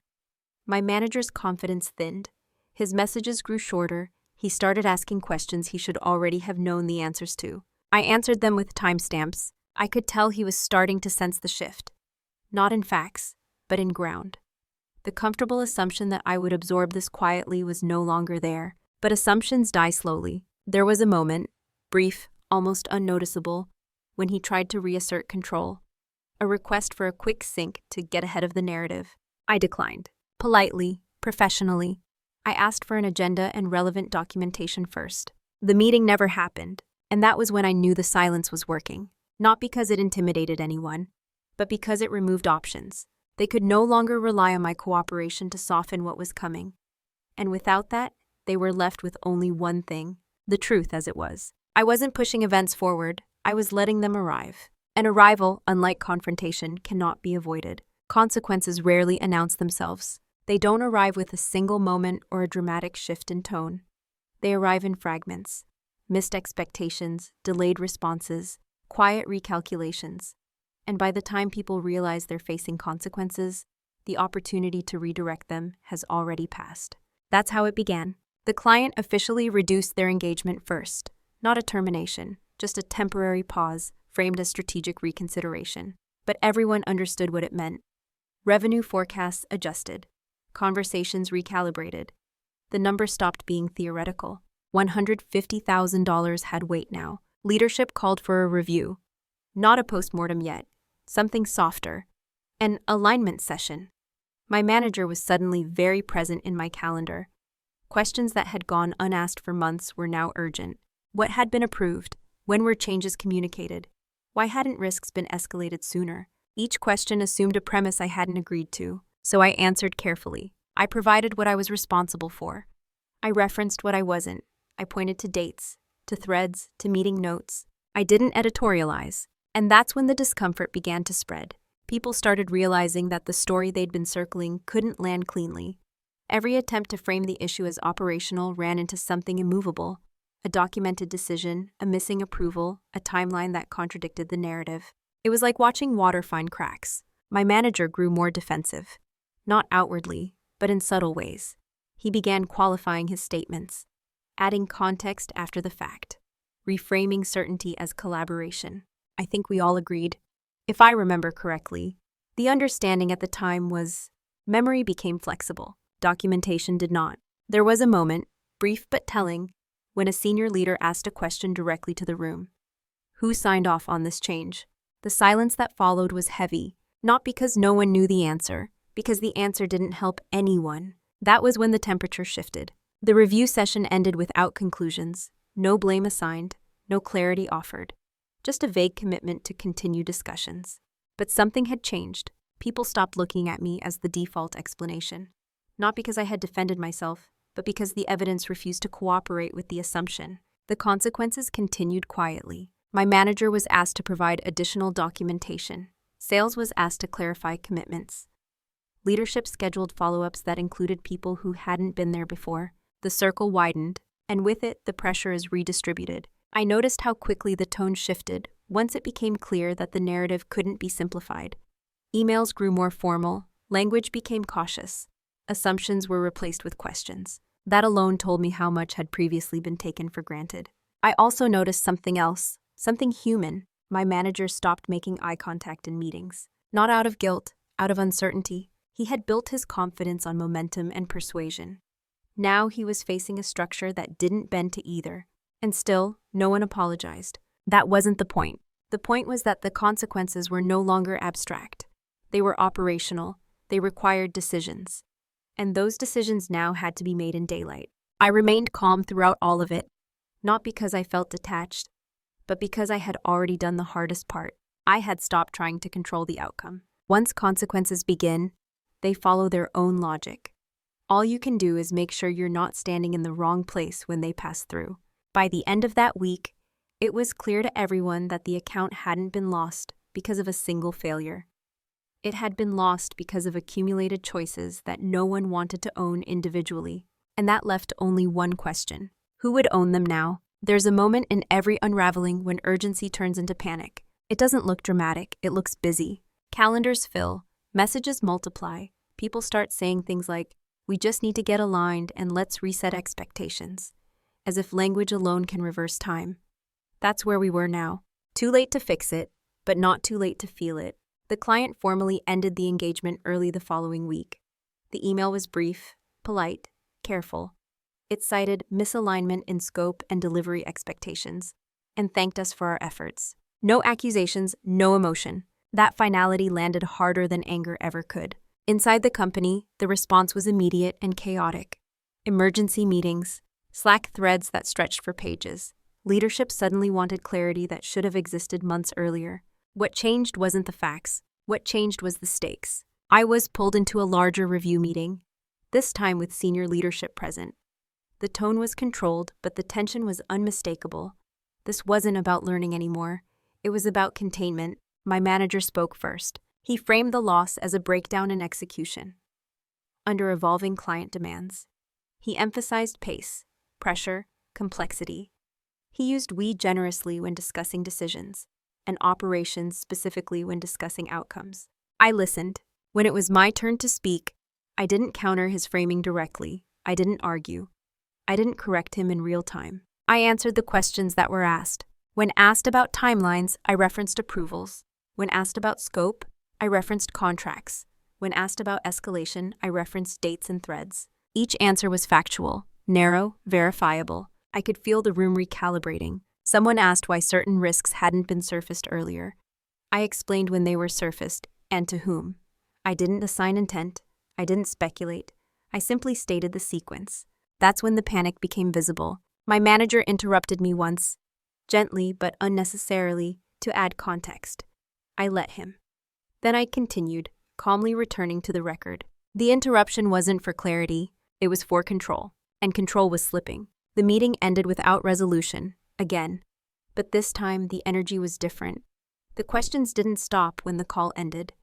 My manager's confidence thinned. His messages grew shorter. He started asking questions he should already have known the answers to. I answered them with timestamps. I could tell he was starting to sense the shift. Not in facts, but in ground. The comfortable assumption that I would absorb this quietly was no longer there. But assumptions die slowly. There was a moment, brief, almost unnoticeable, when he tried to reassert control. A request for a quick sync to get ahead of the narrative. I declined. Politely, professionally. I asked for an agenda and relevant documentation first. The meeting never happened, and that was when I knew the silence was working. Not because it intimidated anyone, but because it removed options. They could no longer rely on my cooperation to soften what was coming. And without that, they were left with only one thing, the truth as it was. I wasn't pushing events forward, I was letting them arrive. An arrival, unlike confrontation, cannot be avoided. Consequences rarely announce themselves. They don't arrive with a single moment or a dramatic shift in tone. They arrive in fragments. Missed expectations, delayed responses, quiet recalculations. And by the time people realize they're facing consequences, the opportunity to redirect them has already passed. That's how it began. The client officially reduced their engagement first, not a termination, just a temporary pause framed as strategic reconsideration. But everyone understood what it meant. Revenue forecasts adjusted. Conversations recalibrated. The number stopped being theoretical. $150,000 had weight now. Leadership called for a review. Not a postmortem yet. Something softer. An alignment session. My manager was suddenly very present in my calendar. Questions that had gone unasked for months were now urgent. What had been approved? When were changes communicated? Why hadn't risks been escalated sooner? Each question assumed a premise I hadn't agreed to, so I answered carefully. I provided what I was responsible for. I referenced what I wasn't. I pointed to dates, to threads, to meeting notes. I didn't editorialize. And that's when the discomfort began to spread. People started realizing that the story they'd been circling couldn't land cleanly. Every attempt to frame the issue as operational ran into something immovable. A documented decision, a missing approval, a timeline that contradicted the narrative. It was like watching water find cracks. My manager grew more defensive. Not outwardly, but in subtle ways. He began qualifying his statements, adding context after the fact, reframing certainty as collaboration. I think we all agreed. If I remember correctly, the understanding at the time was memory became flexible. Documentation did not. There was a moment, brief but telling, when a senior leader asked a question directly to the room. Who signed off on this change? The silence that followed was heavy, not because no one knew the answer, because the answer didn't help anyone. That was when the temperature shifted. The review session ended without conclusions, no blame assigned, no clarity offered. Just a vague commitment to continue discussions. But something had changed. People stopped looking at me as the default explanation. Not because I had defended myself, but because the evidence refused to cooperate with the assumption. The consequences continued quietly. My manager was asked to provide additional documentation. Sales was asked to clarify commitments. Leadership scheduled follow-ups that included people who hadn't been there before. The circle widened, and with it, the pressure is redistributed. I noticed how quickly the tone shifted once it became clear that the narrative couldn't be simplified. Emails grew more formal, language became cautious. Assumptions were replaced with questions. That alone told me how much had previously been taken for granted. I also noticed something else, something human. My manager stopped making eye contact in meetings. Not out of guilt, out of uncertainty. He had built his confidence on momentum and persuasion. Now he was facing a structure that didn't bend to either. And still, no one apologized. That wasn't the point. The point was that the consequences were no longer abstract. They were operational. They required decisions. And those decisions now had to be made in daylight. I remained calm throughout all of it, not because I felt detached, but because I had already done the hardest part. I had stopped trying to control the outcome. Once consequences begin, they follow their own logic. All you can do is make sure you're not standing in the wrong place when they pass through. By the end of that week, it was clear to everyone that the account hadn't been lost because of a single failure. It had been lost because of accumulated choices that no one wanted to own individually. And that left only one question. Who would own them now? There's a moment in every unraveling when urgency turns into panic. It doesn't look dramatic, it looks busy. Calendars fill, messages multiply, people start saying things like, "We just need to get aligned and let's reset expectations," as if language alone can reverse time. That's where we were now. Too late to fix it, but not too late to feel it. The client formally ended the engagement early the following week. The email was brief, polite, careful. It cited misalignment in scope and delivery expectations, and thanked us for our efforts. No accusations, no emotion. That finality landed harder than anger ever could. Inside the company, the response was immediate and chaotic. Emergency meetings, Slack threads that stretched for pages. Leadership suddenly wanted clarity that should have existed months earlier. What changed wasn't the facts. What changed was the stakes. I was pulled into a larger review meeting, this time with senior leadership present. The tone was controlled, but the tension was unmistakable. This wasn't about learning anymore. It was about containment. My manager spoke first. He framed the loss as a breakdown in execution, under evolving client demands. He emphasized pace, pressure, complexity. He used "we" generously when discussing decisions, and operations specifically when discussing outcomes. I listened. When it was my turn to speak, I didn't counter his framing directly. I didn't argue. I didn't correct him in real time. I answered the questions that were asked. When asked about timelines, I referenced approvals. When asked about scope, I referenced contracts. When asked about escalation, I referenced dates and threads. Each answer was factual, narrow, verifiable. I could feel the room recalibrating. Someone asked why certain risks hadn't been surfaced earlier. I explained when they were surfaced and to whom. I didn't assign intent. I didn't speculate. I simply stated the sequence. That's when the panic became visible. My manager interrupted me once, gently but unnecessarily, to add context. I let him. Then I continued, calmly returning to the record. The interruption wasn't for clarity, it was for control. And control was slipping. The meeting ended without resolution, again. But this time, the energy was different. The questions didn't stop when the call ended.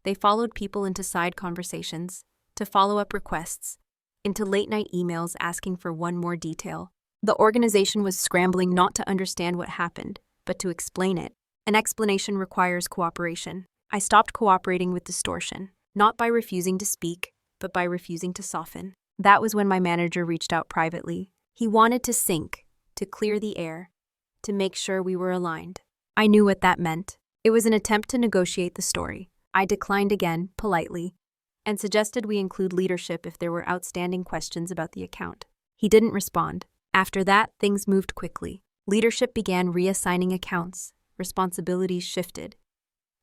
They followed people into side conversations, to follow-up requests, into late-night emails asking for one more detail. The organization was scrambling not to understand what happened, but to explain it. An explanation requires cooperation. I stopped cooperating with distortion, not by refusing to speak, but by refusing to soften. That was when my manager reached out privately. He wanted to sync, to clear the air, to make sure we were aligned. I knew what that meant. It was an attempt to negotiate the story. I declined again, politely, and suggested we include leadership if there were outstanding questions about the account. He didn't respond. After that, things moved quickly. Leadership began reassigning accounts. Responsibilities shifted.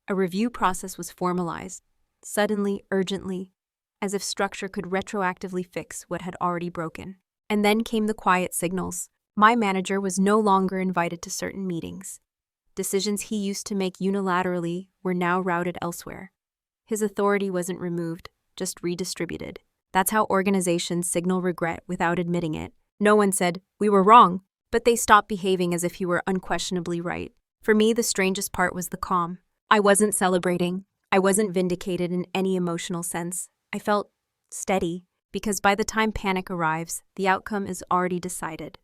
A review process was formalized, suddenly, urgently, as if structure could retroactively fix what had already broken. And then came the quiet signals. My manager was no longer invited to certain meetings. Decisions he used to make unilaterally were now routed elsewhere. His authority wasn't removed, just redistributed. That's how organizations signal regret without admitting it. No one said, "We were wrong," but they stopped behaving as if he were unquestionably right. For me, the strangest part was the calm. I wasn't celebrating. I wasn't vindicated in any emotional sense. I felt steady, because by the time panic arrives, the outcome is already decided.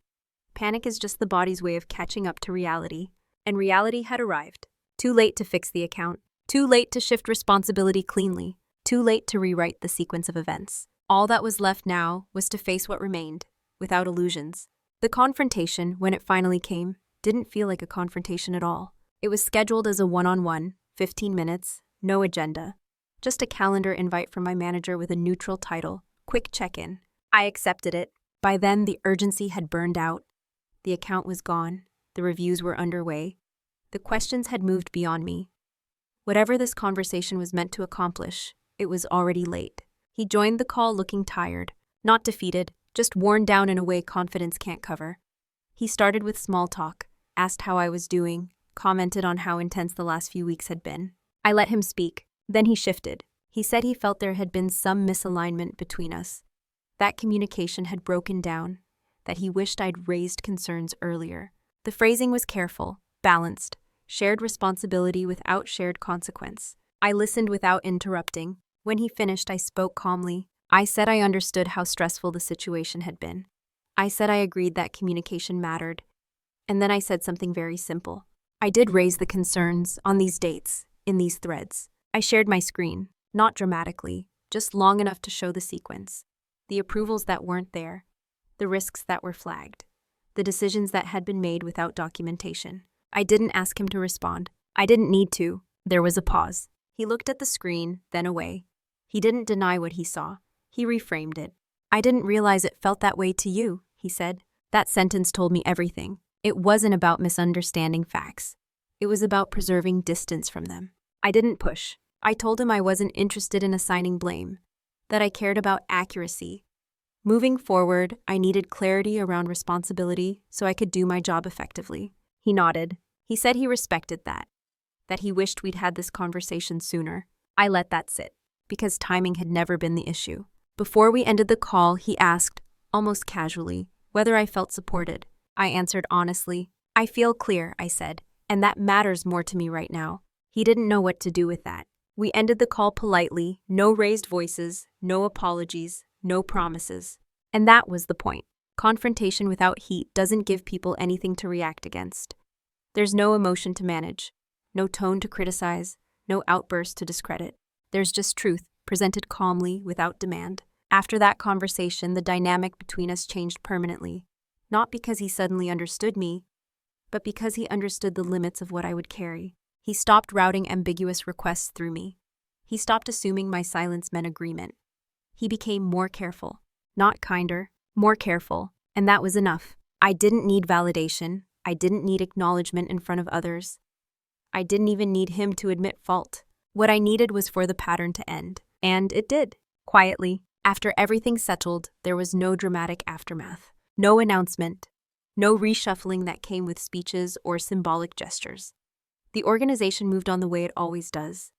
Panic is just the body's way of catching up to reality, and reality had arrived. Too late to fix the account. Too late to shift responsibility cleanly. Too late to rewrite the sequence of events. All that was left now was to face what remained, without illusions. The confrontation, when it finally came, didn't feel like a confrontation at all. It was scheduled as a one-on-one, 15 minutes, no agenda. Just a calendar invite from my manager with a neutral title, quick check-in. I accepted it. By then, the urgency had burned out. The account was gone. The reviews were underway. The questions had moved beyond me. Whatever this conversation was meant to accomplish, it was already late. He joined the call looking tired, not defeated, just worn down in a way confidence can't cover. He started with small talk, asked how I was doing, commented on how intense the last few weeks had been. I let him speak. Then he shifted. He said he felt there had been some misalignment between us. That communication had broken down, that he wished I'd raised concerns earlier. The phrasing was careful, balanced, shared responsibility without shared consequence. I listened without interrupting. When he finished, I spoke calmly. I said I understood how stressful the situation had been. I said I agreed that communication mattered. And then I said something very simple. I did raise the concerns on these dates, in these threads. I shared my screen, not dramatically, just long enough to show the sequence. The approvals that weren't there, the risks that were flagged, the decisions that had been made without documentation. I didn't ask him to respond. I didn't need to. There was a pause. He looked at the screen, then away. He didn't deny what he saw. He reframed it. I didn't realize it felt that way to you, he said. That sentence told me everything. It wasn't about misunderstanding facts. It was about preserving distance from them. I didn't push. I told him I wasn't interested in assigning blame, that I cared about accuracy. Moving forward, I needed clarity around responsibility so I could do my job effectively. He nodded. He said he respected that he wished we'd had this conversation sooner. I let that sit, because timing had never been the issue. Before we ended the call, he asked, almost casually, whether I felt supported. I answered honestly. I feel clear, I said, and that matters more to me right now. He didn't know what to do with that. We ended the call politely, no raised voices, no apologies, no promises. And that was the point. Confrontation without heat doesn't give people anything to react against. There's no emotion to manage, no tone to criticize, no outburst to discredit. There's just truth, presented calmly, without demand. After that conversation, the dynamic between us changed permanently. Not because he suddenly understood me, but because he understood the limits of what I would carry. He stopped routing ambiguous requests through me. He stopped assuming my silence meant agreement. He became more careful. Not kinder, more careful. And that was enough. I didn't need validation. I didn't need acknowledgement in front of others. I didn't even need him to admit fault. What I needed was for the pattern to end. And it did. Quietly. After everything settled, there was no dramatic aftermath. No announcement. No reshuffling that came with speeches or symbolic gestures. The organization moved on the way it always does,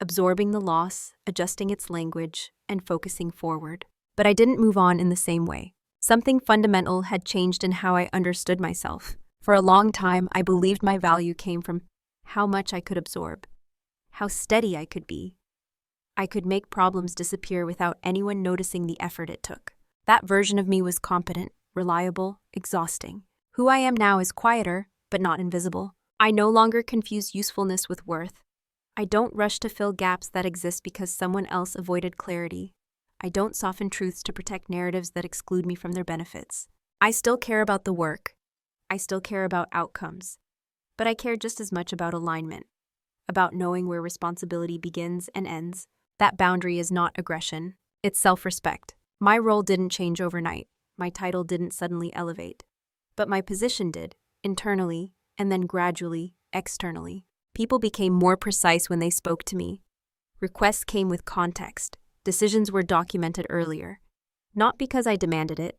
absorbing the loss, adjusting its language, and focusing forward. But I didn't move on in the same way. Something fundamental had changed in how I understood myself. For a long time, I believed my value came from how much I could absorb, how steady I could be. I could make problems disappear without anyone noticing the effort it took. That version of me was competent, reliable, exhausting. Who I am now is quieter, but not invisible. I no longer confuse usefulness with worth. I don't rush to fill gaps that exist because someone else avoided clarity. I don't soften truths to protect narratives that exclude me from their benefits. I still care about the work. I still care about outcomes. But I care just as much about alignment, about knowing where responsibility begins and ends. That boundary is not aggression. It's self-respect. My role didn't change overnight. My title didn't suddenly elevate. But my position did, internally, and then gradually, externally. People became more precise when they spoke to me. Requests came with context. Decisions were documented earlier. Not because I demanded it,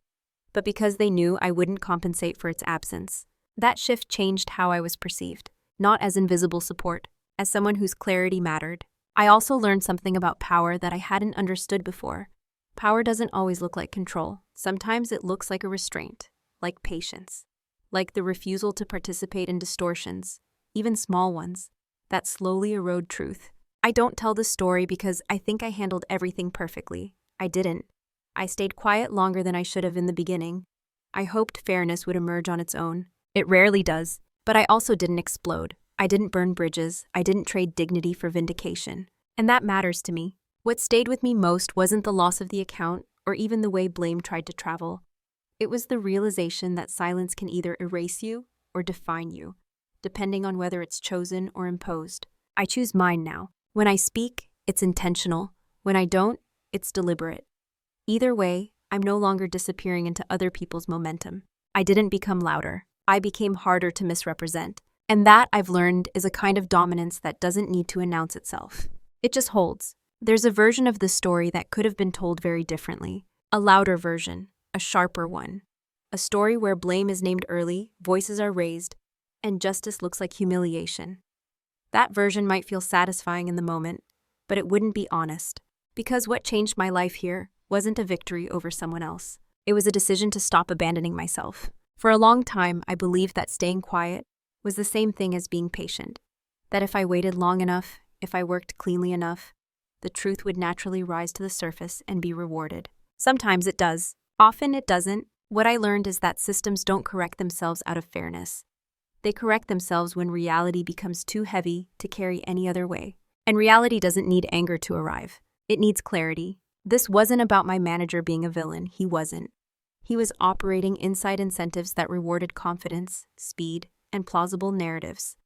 but because they knew I wouldn't compensate for its absence. That shift changed how I was perceived, not as invisible support, as someone whose clarity mattered. I also learned something about power that I hadn't understood before. Power doesn't always look like control. Sometimes it looks like a restraint, like patience, like the refusal to participate in distortions, even small ones, that slowly erode truth. I don't tell this story because I think I handled everything perfectly. I didn't. I stayed quiet longer than I should have in the beginning. I hoped fairness would emerge on its own. It rarely does. But I also didn't explode. I didn't burn bridges. I didn't trade dignity for vindication. And that matters to me. What stayed with me most wasn't the loss of the account or even the way blame tried to travel. It was the realization that silence can either erase you or define you, depending on whether it's chosen or imposed. I choose mine now. When I speak, it's intentional. When I don't, it's deliberate. Either way, I'm no longer disappearing into other people's momentum. I didn't become louder. I became harder to misrepresent. And that, I've learned, is a kind of dominance that doesn't need to announce itself. It just holds. There's a version of the story that could have been told very differently. A louder version, a sharper one. A story where blame is named early, voices are raised, and justice looks like humiliation. That version might feel satisfying in the moment, but it wouldn't be honest. Because what changed my life here wasn't a victory over someone else. It was a decision to stop abandoning myself. For a long time, I believed that staying quiet was the same thing as being patient. That if I waited long enough, if I worked cleanly enough, the truth would naturally rise to the surface and be rewarded. Sometimes it does. Often it doesn't. What I learned is that systems don't correct themselves out of fairness. They correct themselves when reality becomes too heavy to carry any other way. And reality doesn't need anger to arrive. It needs clarity. This wasn't about my manager being a villain. He wasn't. He was operating inside incentives that rewarded confidence, speed, and plausible narratives.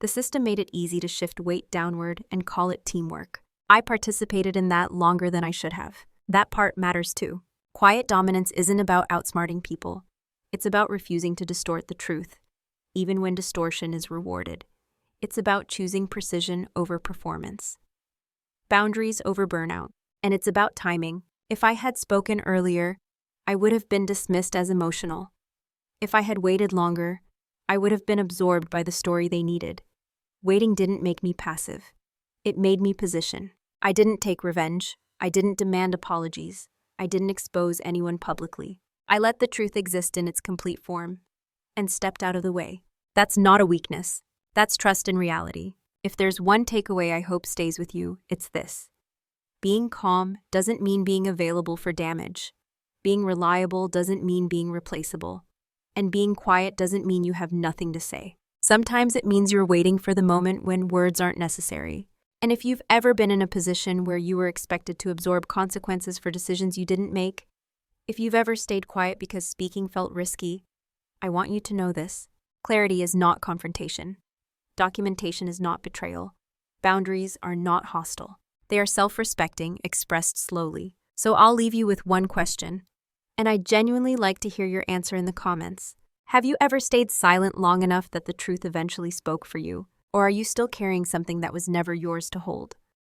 The system made it easy to shift weight downward and call it teamwork. I participated in that longer than I should have. That part matters too. Quiet dominance isn't about outsmarting people. It's about refusing to distort the truth, even when distortion is rewarded. It's about choosing precision over performance, boundaries over burnout, and it's about timing. If I had spoken earlier, I would have been dismissed as emotional. If I had waited longer, I would have been absorbed by the story they needed. Waiting didn't make me passive. It made me position. I didn't take revenge. I didn't demand apologies. I didn't expose anyone publicly. I let the truth exist in its complete form and stepped out of the way. That's not a weakness. That's trust in reality. If there's one takeaway I hope stays with you, it's this. Being calm doesn't mean being available for damage. Being reliable doesn't mean being replaceable. And being quiet doesn't mean you have nothing to say. Sometimes it means you're waiting for the moment when words aren't necessary. And if you've ever been in a position where you were expected to absorb consequences for decisions you didn't make, if you've ever stayed quiet because speaking felt risky, I want you to know this. Clarity is not confrontation. Documentation is not betrayal. Boundaries are not hostile. They are self-respecting, expressed slowly. So I'll leave you with one question, and I'd genuinely like to hear your answer in the comments. Have you ever stayed silent long enough that the truth eventually spoke for you? Or are you still carrying something that was never yours to hold?